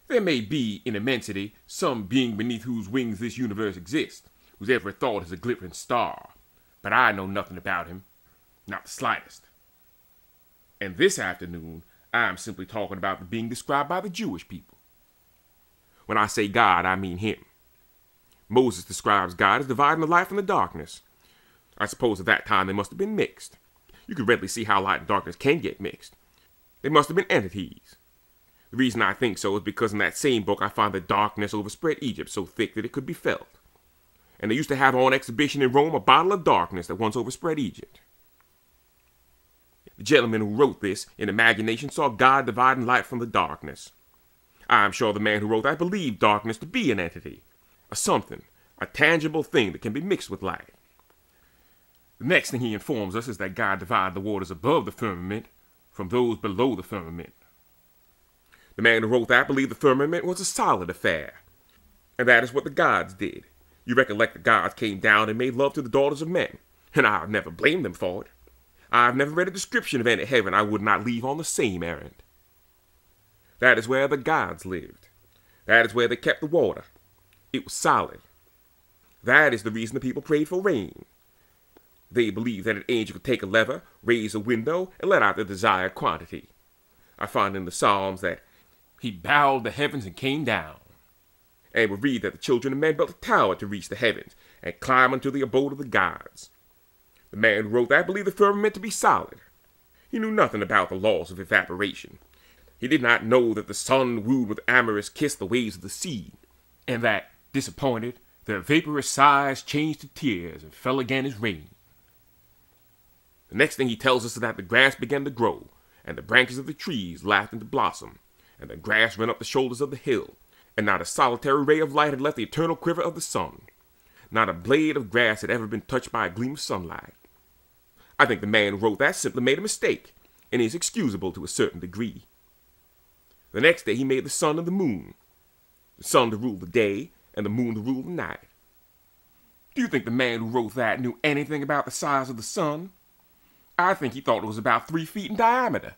There may be, in immensity, some being beneath whose wings this universe exists, whose every thought is a glittering star, but I know nothing about him, not the slightest. And this afternoon, I am simply talking about the being described by the Jewish people. When I say God, I mean him. Moses describes God as dividing the light from the darkness. I suppose at that time they must have been mixed. You can readily see how light and darkness can get mixed. They must have been entities. The reason I think so is because in that same book I find that darkness overspread Egypt so thick that it could be felt. And they used to have on exhibition in Rome a bottle of darkness that once overspread Egypt. The gentleman who wrote this, in imagination, saw God dividing light from the darkness. I am sure the man who wrote that believed darkness to be an entity, a something, a tangible thing that can be mixed with light. The next thing he informs us is that God divided the waters above the firmament from those below the firmament. The man who wrote that believed the firmament was a solid affair, and that is what the gods did. You recollect the gods came down and made love to the daughters of men, and I have never blamed them for it. I have never read a description of any heaven I would not leave on the same errand. That is where the gods lived. That is where they kept the water. It was solid. That is the reason the people prayed for rain. They believed that an angel could take a lever, raise a window, and let out the desired quantity. I find in the Psalms that he bowed the heavens and came down. And we read that the children of men built a tower to reach the heavens and climb unto the abode of the gods. The man who wrote that believed the firmament to be solid. He knew nothing about the laws of evaporation. He did not know that the sun wooed with amorous kiss the waves of the sea, and that, disappointed, their vaporous sighs changed to tears and fell again as rain. The next thing he tells us is that the grass began to grow, and the branches of the trees laughed into blossom, and the grass ran up the shoulders of the hill, and not a solitary ray of light had left the eternal quiver of the sun. Not a blade of grass had ever been touched by a gleam of sunlight. I think the man who wrote that simply made a mistake, and is excusable to a certain degree. The next day he made the sun and the moon. The sun to rule the day, and the moon to rule the night. Do you think the man who wrote that knew anything about the size of the sun? I think he thought it was about 3 feet in diameter.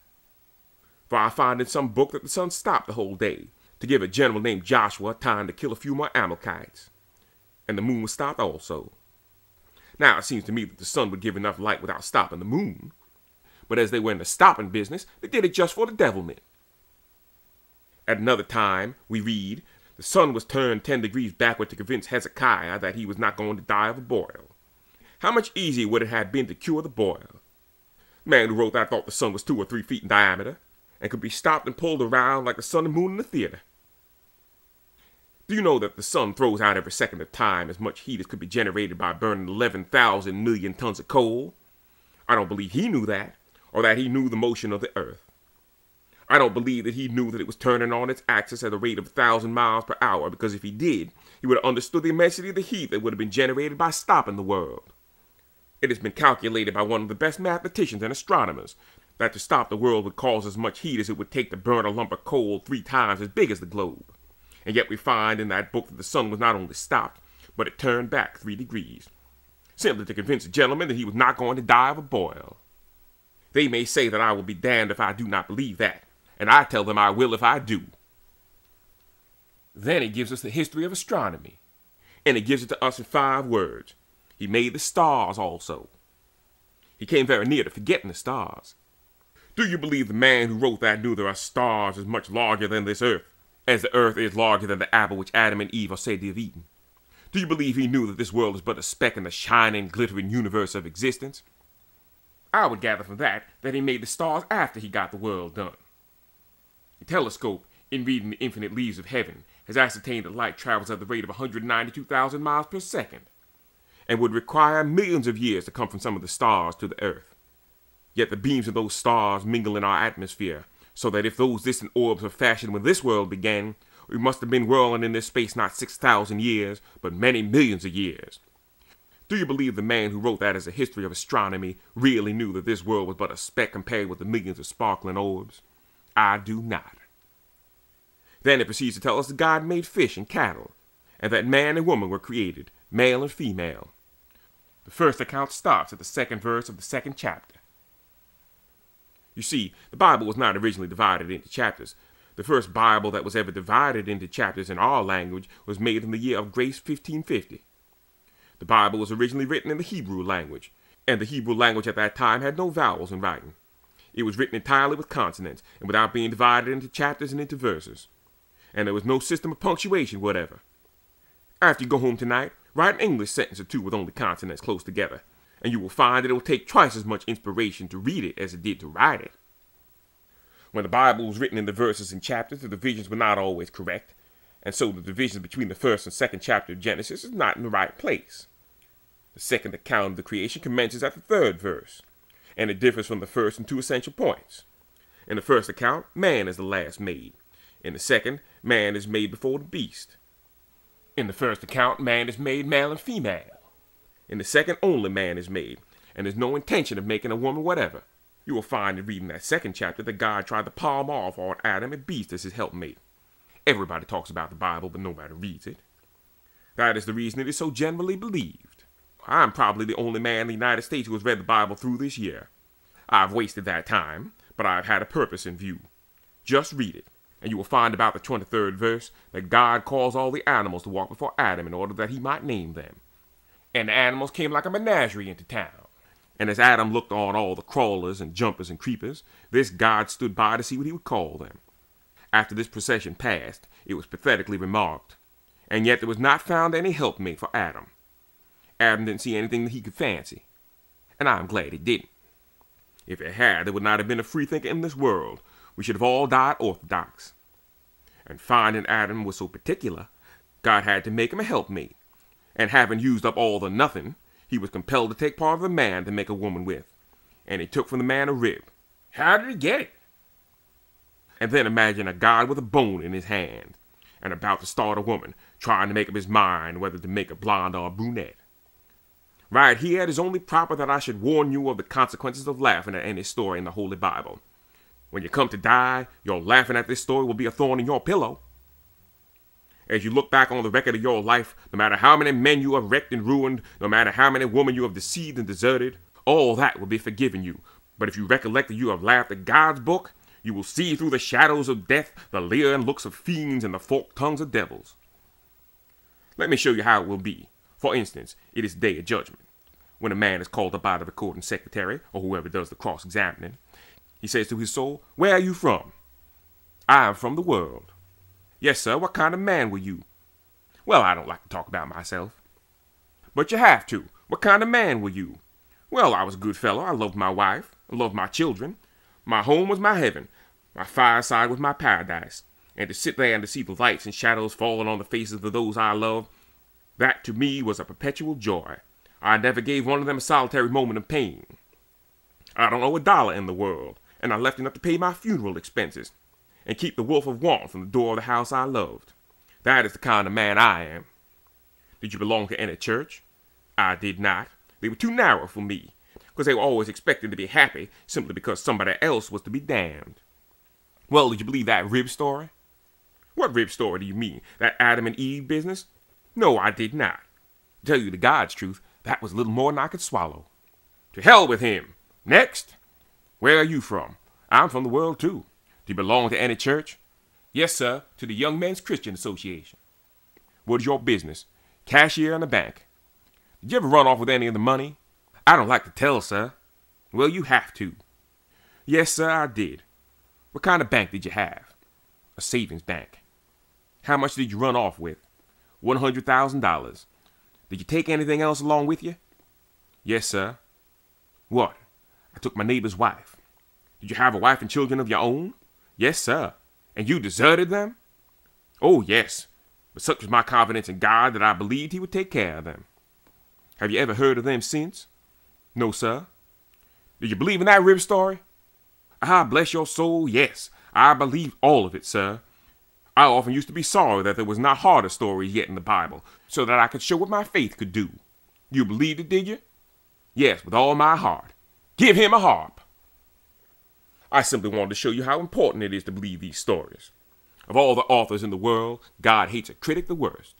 For I find in some book that the sun stopped the whole day, to give a general named Joshua time to kill a few more Amalekites. And the moon was stopped also. Now it seems to me that the sun would give enough light without stopping the moon. But as they were in the stopping business, they did it just for the devilment. At another time, we read, the sun was turned 10 degrees backward to convince Hezekiah that he was not going to die of a boil. How much easier would it have been to cure the boil? The man who wrote that thought the sun was 2 or 3 feet in diameter, and could be stopped and pulled around like the sun and moon in the theater. Do you know that the sun throws out every second of time as much heat as could be generated by burning 11,000 million tons of coal? I don't believe he knew that, or that he knew the motion of the earth. I don't believe that he knew that it was turning on its axis at a rate of 1,000 miles per hour, because if he did, he would have understood the immensity of the heat that would have been generated by stopping the world. It has been calculated by one of the best mathematicians and astronomers that to stop the world would cause as much heat as it would take to burn a lump of coal 3 times as big as the globe. And yet we find in that book that the sun was not only stopped, but it turned back 3 degrees, simply to convince a gentleman that he was not going to die of a boil. They may say that I will be damned if I do not believe that, and I tell them I will if I do. Then he gives us the history of astronomy, and he gives it to us in 5 words. He made the stars also. He came very near to forgetting the stars. Do you believe the man who wrote that knew there are stars as much larger than this earth, as the earth is larger than the apple which Adam and Eve are said to have eaten? Do you believe he knew that this world is but a speck in the shining, glittering universe of existence? I would gather from that he made the stars after he got the world done. The telescope, in reading the infinite leaves of heaven, has ascertained that light travels at the rate of 192,000 miles per second, and would require millions of years to come from some of the stars to the earth. Yet the beams of those stars mingle in our atmosphere, so that if those distant orbs were fashioned when this world began, we must have been whirling in this space not 6,000 years, but many millions of years. Do you believe the man who wrote that as a history of astronomy really knew that this world was but a speck compared with the millions of sparkling orbs? I do not. Then it proceeds to tell us that God made fish and cattle, and that man and woman were created, male and female. The first account stops at the 2nd verse of the 2nd chapter. You see, the Bible was not originally divided into chapters. The first Bible that was ever divided into chapters in our language was made in the year of grace 1550. The Bible was originally written in the Hebrew language, and the Hebrew language at that time had no vowels in writing. It was written entirely with consonants and without being divided into chapters and into verses. And there was no system of punctuation whatever. After you go home tonight, write an English sentence or two with only consonants close together, and you will find that it will take twice as much inspiration to read it as it did to write it. When the Bible was written in the verses and chapters, the divisions were not always correct, and so the division between the first and second chapter of Genesis is not in the right place. The second account of the creation commences at the third verse, and it differs from the first in two essential points. In the first account, man is the last made. In the second, man is made before the beast. In the first account, man is made male and female. In the second, only man is made, and there's no intention of making a woman whatever. You will find in reading that second chapter that God tried to palm off on Adam and beast as his helpmate. Everybody talks about the Bible, but nobody reads it. That is the reason it is so generally believed. I'm probably the only man in the United States who has read the Bible through this year. I've wasted that time, but I've had a purpose in view. Just read it, and you will find about the 23rd verse that God calls all the animals to walk before Adam in order that he might name them. And the animals came like a menagerie into town. And as Adam looked on all the crawlers and jumpers and creepers, this God stood by to see what he would call them. After this procession passed, it was pathetically remarked, and yet there was not found any helpmate for Adam. Adam didn't see anything that he could fancy, and I'm glad he didn't. If it had, there would not have been a freethinker in this world. We should have all died orthodox. And finding Adam was so particular, God had to make him a helpmate, and having used up all the nothing, he was compelled to take part of the man to make a woman with, and he took from the man a rib. How did he get it? And then imagine a God with a bone in his hand, and about to start a woman, trying to make up his mind whether to make a blonde or a brunette. Right here, it is only proper that I should warn you of the consequences of laughing at any story in the Holy Bible. When you come to die, your laughing at this story will be a thorn in your pillow. As you look back on the record of your life, no matter how many men you have wrecked and ruined, no matter how many women you have deceived and deserted, all that will be forgiven you. But if you recollect that you have laughed at God's book, you will see through the shadows of death the leer and looks of fiends and the forked tongues of devils. Let me show you how it will be. For instance, it is day of judgment. When a man is called up by the recording secretary, or whoever does the cross-examining, he says to his soul, "Where are you from?" "I am from the world." "Yes, sir, what kind of man were you?" "Well, I don't like to talk about myself." "But you have to. What kind of man were you?" "Well, I was a good fellow. I loved my wife. I loved my children. My home was my heaven. My fireside was my paradise. And to sit there and to see the lights and shadows falling on the faces of those I loved, that to me was a perpetual joy. I never gave one of them a solitary moment of pain. I don't owe $1 in the world, and I left enough to pay my funeral expenses and keep the wolf of want from the door of the house I loved. That is the kind of man I am. Did you belong to any church? I did not. They were too narrow for me, because they were always expecting to be happy simply because somebody else was to be damned. Well, did you believe that rib story? What rib story do you mean? That Adam and Eve business? No, I did not. To tell you the God's truth, that was little more than I could swallow. To hell with him. Next. Where are you from? I'm from the world, too. Do you belong to any church? Yes, sir, to the Young Men's Christian Association. What is your business? Cashier in a bank. Did you ever run off with any of the money? I don't like to tell, sir. Well, you have to. Yes, sir, I did. What kind of bank did you have? A savings bank. How much did you run off with? $100,000. Did you take anything else along with you? Yes, sir. What? I took my neighbor's wife. Did you have a wife and children of your own? Yes, sir. And you deserted them? Oh, yes. But such was my confidence in God that I believed he would take care of them. Have you ever heard of them since? No, sir. Did you believe in that rib story? Ah, bless your soul, yes. I believed all of it, sir. I often used to be sorry that there was not harder stories yet in the Bible, so that I could show what my faith could do. You believed it, did you? Yes, with all my heart. Give him a harp. I simply wanted to show you how important it is to believe these stories. Of all the authors in the world, God hates a critic the worst.